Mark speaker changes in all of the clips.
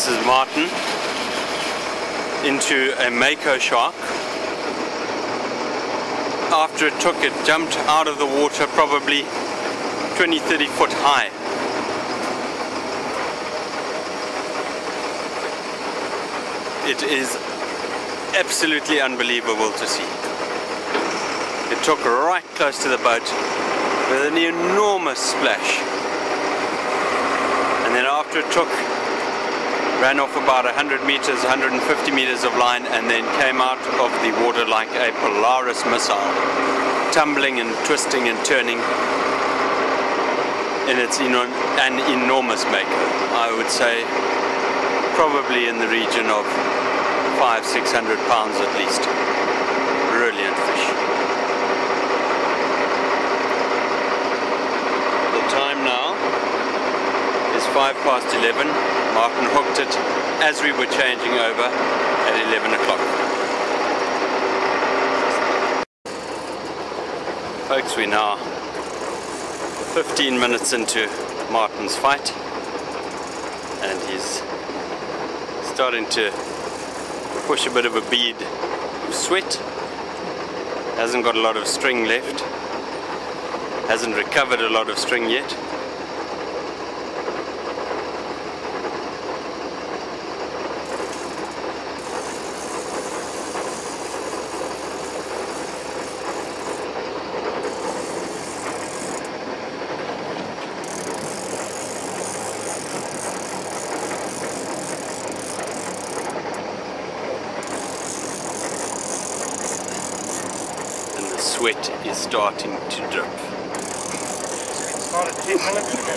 Speaker 1: This is Martin into a mako shark. After it took, it jumped out of the water probably 20-30 foot high. It is absolutely unbelievable to see. It took right close to the boat with an enormous splash, and then after it took, ran off about 100 meters, 150 meters of line, and then came out of the water like a Polaris missile, tumbling and twisting and turning. And it's an enormous mako. I would say probably in the region of 500-600 pounds at least. Brilliant fish. The time now is 11:05. Martin hooked it as we were changing over at 11 o'clock. Folks, we're now 15 minutes into Martin's fight, and he's starting to push a bit of a bead of sweat. Hasn't got a lot of string left, hasn't recovered a lot of string yet. Sweat is starting to drip.
Speaker 2: It started 10 minutes ago.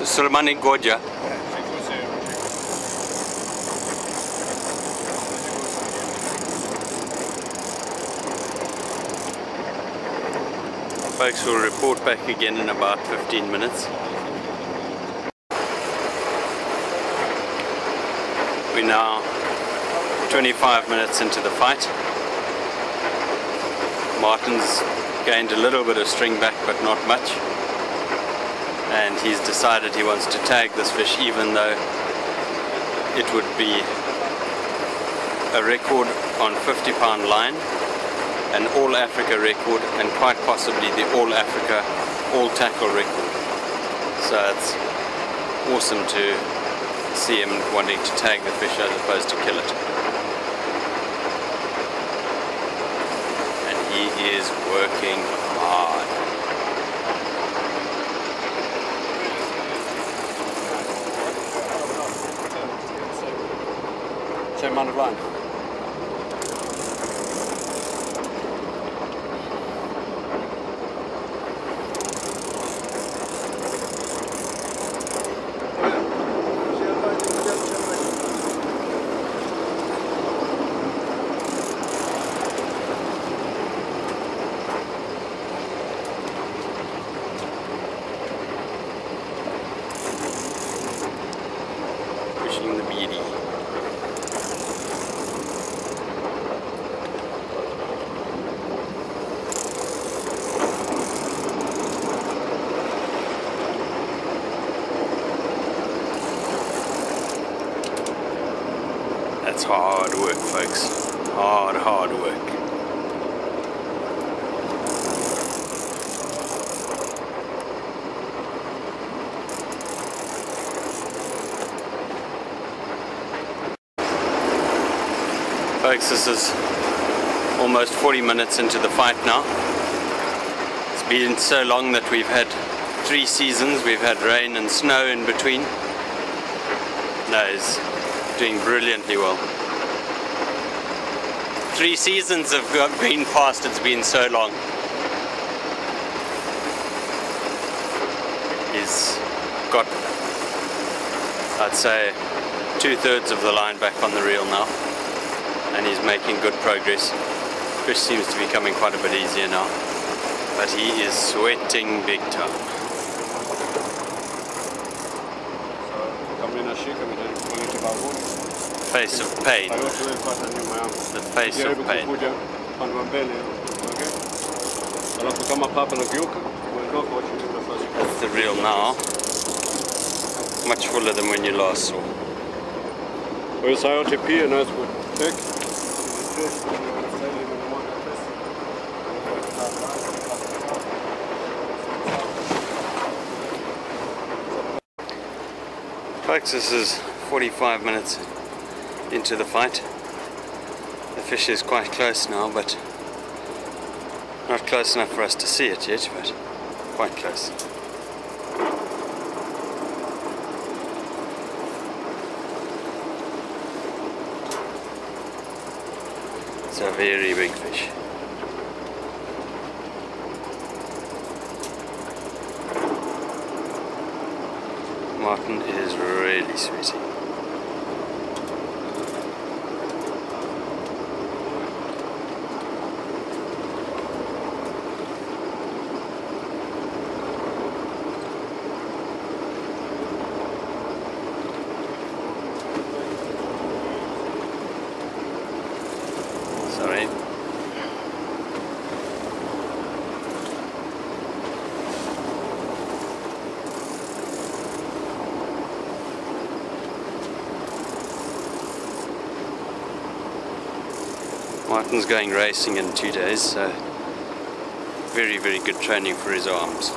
Speaker 1: Sulmani Goja. Folks, will report back again in about 15 minutes. We're now 25 minutes into the fight. Martin's gained a little bit of string back, but not much. And he's decided he wants to tag this fish, even though it would be a record on 50-pound line, an All Africa record, and quite possibly the All Africa All Tackle record. So it's awesome to see him wanting to tag the fish as opposed to kill it. And he is working hard. Same amount of line. Pushing the beady. That's hard work, folks. Hard work. Folks, this is almost 40 minutes into the fight now. It's been so long that we've had 3 seasons. We've had rain and snow in between. No, he's doing brilliantly well. 3 seasons have been past, it's been so long. He's got, I'd say, 2/3 of the line back on the reel now, and he's making good progress. Fish seems to be coming quite a bit easier now, but he is sweating big time. So, kan we nou zien, kan we dit face of pain.
Speaker 3: Kwa yote wewe pata nyuma yangu.
Speaker 1: The face
Speaker 3: Jaribu
Speaker 1: of pain.
Speaker 3: kukuja upande wa mbele. Okay? Alafu kama papa nakiuka, uondoka wachilie nafasi.
Speaker 1: That's the real now. Much fuller than when you last saw.
Speaker 3: Kwa hiyo saa yote pia naweza kucheck.
Speaker 1: Folks, this is 45 minutes into the fight. The fish is quite close now, but not close enough for us to see it yet, but quite close. It's a very big fish. Martin is really sweaty. Sorry. Martin's going racing in 2 days, so very, very good training for his arms.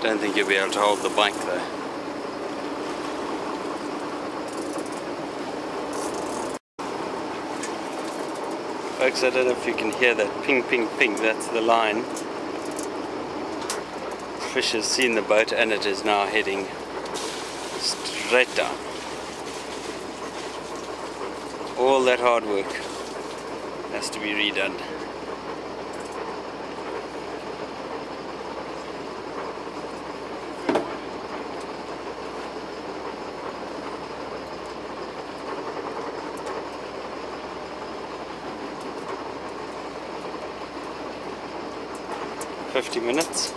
Speaker 1: Don't think he'll be able to hold the bike though. Folks, I don't know if you can hear that ping, ping, ping, that's the line. The fish has seen the boat and it is now heading straight down. All that hard work has to be redone. $50 minutes.